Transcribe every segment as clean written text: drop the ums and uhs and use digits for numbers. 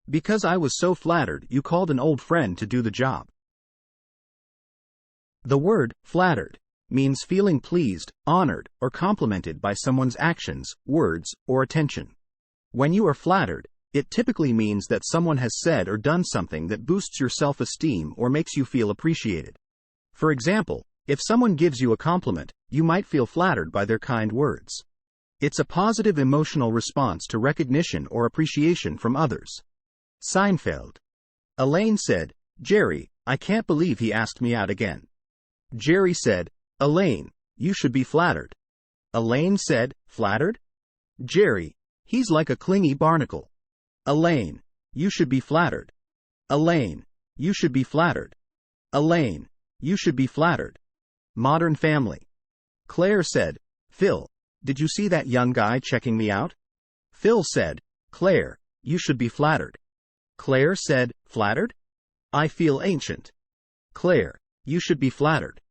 Because I was so flattered, you called an old friend to do the job. The word flattered means feeling pleased, honored, or complimented by someone's actions, words, or attention. When you are flattered, it typically means that someone has said or done something that boosts your self-esteem or makes you feel appreciated. For example, if someone gives you a compliment, you might feel flattered by their kind words. It's a positive emotional response to recognition or appreciation from others. Seinfeld. Elaine said, "Jerry, I can't believe he asked me out again." Jerry said, "Elaine, you should be flattered." Elaine said, "Flattered?" Jerry, "He's like a clingy barnacle." Elaine, "You should be flattered." Elaine, "You should be flattered." Elaine, "You should be flattered." Modern Family. Claire said, "Phil, did you see that young guy checking me out?" Phil said, "Claire, you should be flattered." Claire said, "Flattered? I feel ancient." Claire, "You should be flattered."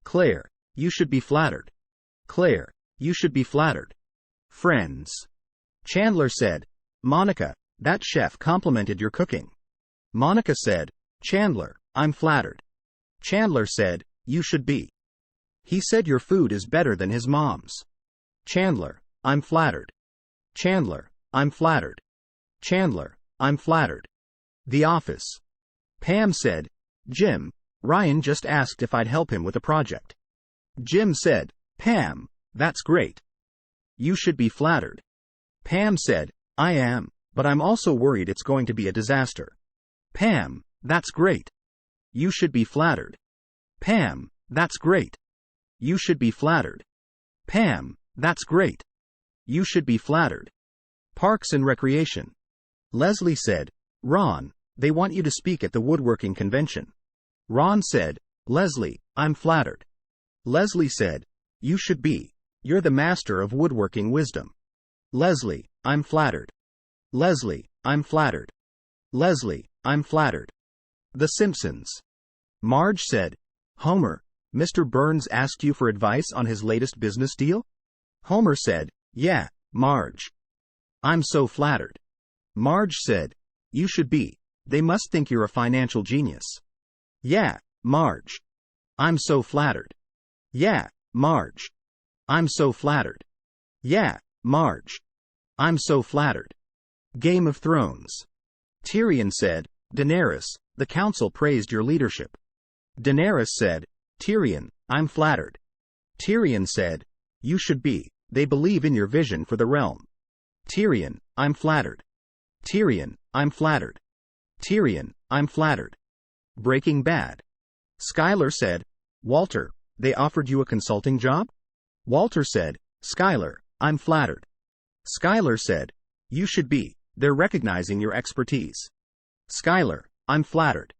Claire, "You should be flattered." Claire, "You should be flattered." Friends. Chandler said, "Monica, that chef complimented your cooking." Monica said, "Chandler, I'm flattered." Chandler said, "You should be. He said your food is better than his mom's." Chandler, "I'm flattered." Chandler, "I'm flattered." Chandler, "I'm flattered." The Office. Pam said, "Jim, Ryan just asked if I'd help him with a project." Jim said, "Pam, that's great. You should be flattered." Pam said, "I am, but I'm also worried it's going to be a disaster." Pam, "That's great. You should be flattered." Pam, "That's great. You should be flattered." Pam, "That's great. You should be flattered." Parks and Recreation. Leslie said, "Ron, they want you to speak at the woodworking convention." Ron said, "Leslie, I'm flattered." Leslie said, "You should be. You're the master of woodworking wisdom." Leslie, "I'm flattered." Leslie, "I'm flattered." Leslie, "I'm flattered." The Simpsons. Marge said, "Homer, Mr. Burns asked you for advice on his latest business deal?" Homer said, "Yeah, Marge. I'm so flattered." Marge said, "You should be. They must think you're a financial genius." "Yeah, Marge. I'm so flattered." "Yeah, Marge. I'm so flattered." "Yeah, Marge. I'm so flattered." Game of Thrones. Tyrion said, "Daenerys, the council praised your leadership." Daenerys said, "Tyrion, I'm flattered." Tyrion said, "You should be. They believe in your vision for the realm." Tyrion, "I'm flattered." Tyrion, "I'm flattered." Tyrion, "I'm flattered." Breaking Bad. Skylar said, "Walter, they offered you a consulting job?" Walter said, "Skylar, I'm flattered." Skylar said, "You should be. They're recognizing your expertise." Skylar, "I'm flattered."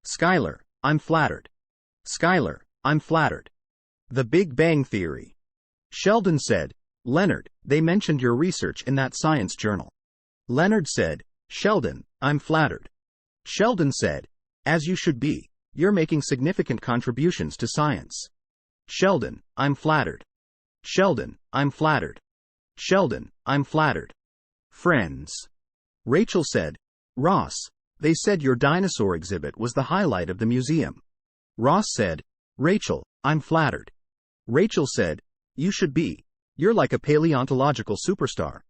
Skylar, "I'm flattered." Skylar, "I'm flattered." The Big Bang Theory. Sheldon said, "Leonard, they mentioned your research in that science journal." Leonard said, "Sheldon, I'm flattered." Sheldon said, "As you should be. You're making significant contributions to science." Sheldon, "I'm flattered." Sheldon, "I'm flattered." Sheldon, "I'm flattered." Friends. Rachel said, "Ross, they said your dinosaur exhibit was the highlight of the museum." Ross said, "Rachel, I'm flattered." Rachel said, "You should be. You're like a paleontological superstar."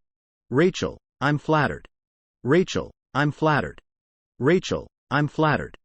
Rachel, "I'm flattered." Rachel, "I'm flattered." Rachel, "I'm flattered."